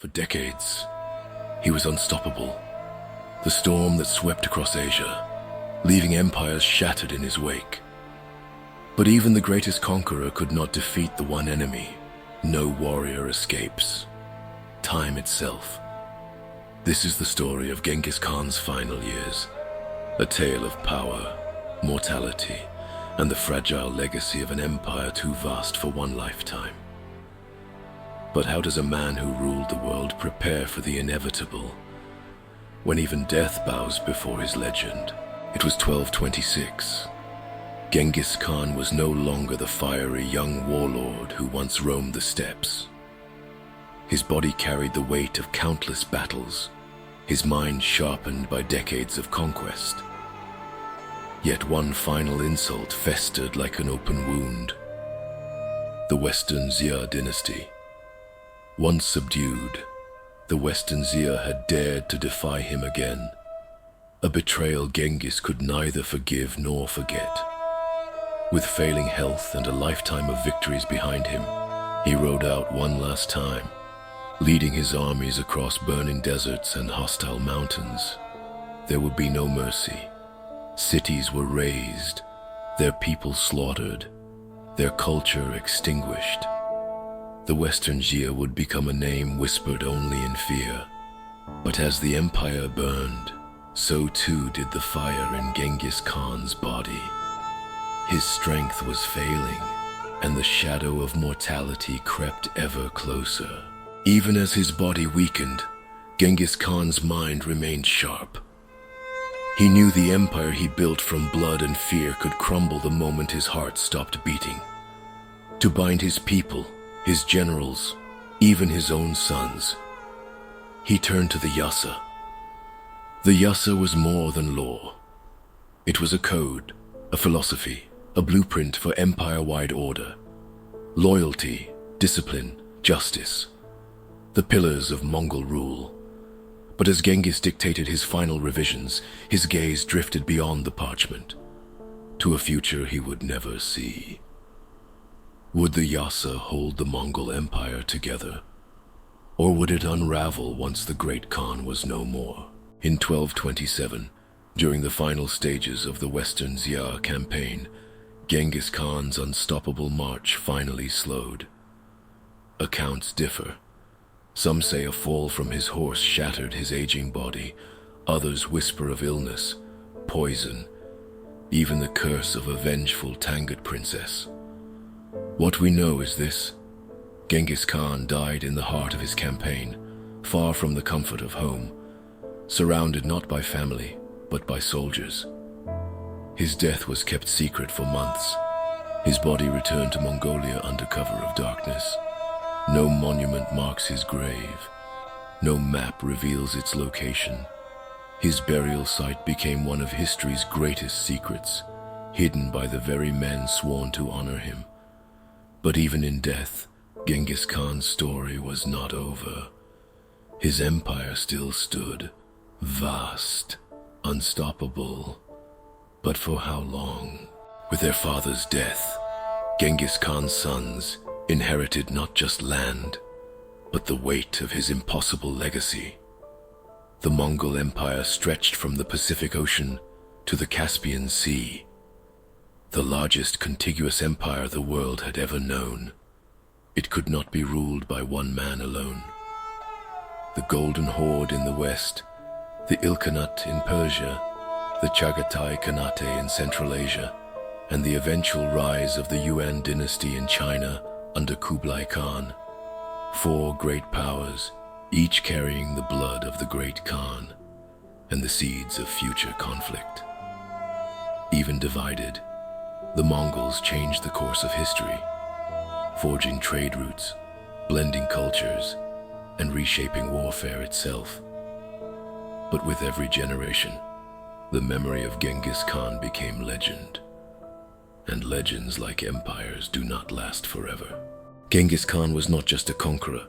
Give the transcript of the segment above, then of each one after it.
For decades, he was unstoppable, the storm that swept across Asia, leaving empires shattered in his wake. But even the greatest conqueror could not defeat the one enemy. No warrior escapes. Time itself. This is the story of Genghis Khan's final years, a tale of power, mortality, and the fragile legacy of an empire too vast for one lifetime. But how does a man who ruled the world prepare for the inevitable, when even death bows before his legend? It was 1226. Genghis Khan was no longer the fiery young warlord who once roamed the steppes. His body carried the weight of countless battles, his mind sharpened by decades of conquest. Yet one final insult festered like an open wound. The Western Xia dynasty. Once subdued, the Western Xia had dared to defy him again. A betrayal Genghis could neither forgive nor forget. With failing health and a lifetime of victories behind him, he rode out one last time, leading his armies across burning deserts and hostile mountains. There would be no mercy. Cities were razed, their people slaughtered, their culture extinguished. The Western Xia would become a name whispered only in fear. But as the empire burned, so too did the fire in Genghis Khan's body. His strength was failing, and the shadow of mortality crept ever closer. Even as his body weakened, Genghis Khan's mind remained sharp. He knew the empire he built from blood and fear could crumble the moment his heart stopped beating. To bind his people, his generals, even his own sons, he turned to the Yasa. The Yasa was more than law. It was a code, a philosophy, a blueprint for empire-wide order. Loyalty, discipline, justice, the pillars of Mongol rule. But as Genghis dictated his final revisions, his gaze drifted beyond the parchment, to a future he would never see. Would the Yasa hold the Mongol Empire together? Or would it unravel once the great Khan was no more? In 1227, during the final stages of the Western Xia campaign, Genghis Khan's unstoppable march finally slowed. Accounts differ. Some say a fall from his horse shattered his aging body. Others whisper of illness, poison, even the curse of a vengeful Tangut princess. What we know is this: Genghis Khan died in the heart of his campaign, far from the comfort of home, surrounded not by family, but by soldiers. His death was kept secret for months. His body returned to Mongolia under cover of darkness. No monument marks his grave. No map reveals its location. His burial site became one of history's greatest secrets, hidden by the very men sworn to honor him. But even in death, Genghis Khan's story was not over. His empire still stood, vast, unstoppable. But for how long? With their father's death, Genghis Khan's sons inherited not just land, but the weight of his impossible legacy. The Mongol Empire stretched from the Pacific Ocean to the Caspian Sea, the largest contiguous empire the world had ever known. It could not be ruled by one man alone. The Golden Horde in the west, the Ilkhanate in Persia, the Chagatai Khanate in Central Asia, and the eventual rise of the Yuan dynasty in China under Kublai Khan. Four great powers, each carrying the blood of the great Khan and the seeds of future conflict. Even divided, the Mongols changed the course of history, forging trade routes, blending cultures, and reshaping warfare itself. But with every generation, the memory of Genghis Khan became legend. And legends, like empires, do not last forever. Genghis Khan was not just a conqueror.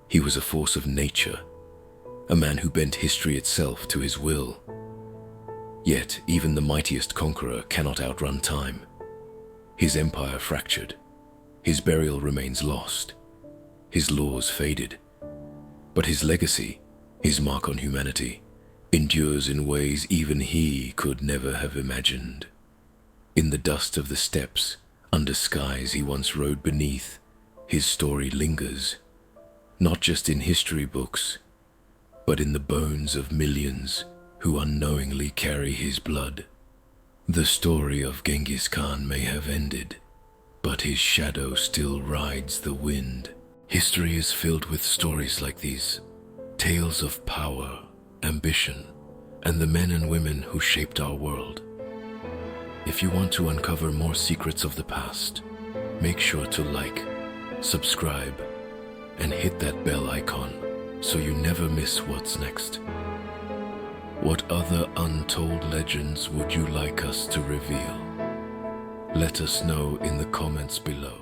He was a force of nature, a man who bent history itself to his will. Yet even the mightiest conqueror cannot outrun time. His empire fractured. His burial remains lost. His laws faded. But his legacy, his mark on humanity, endures in ways even he could never have imagined. In the dust of the steppes, under skies he once rode beneath, his story lingers, not just in history books, but in the bones of millions who unknowingly carry his blood. The story of Genghis Khan may have ended, but his shadow still rides the wind. History is filled with stories like these, tales of power, ambition, and the men and women who shaped our world. If you want to uncover more secrets of the past, make sure to like, subscribe, and hit that bell icon so you never miss what's next. What other untold legends would you like us to reveal? Let us know in the comments below.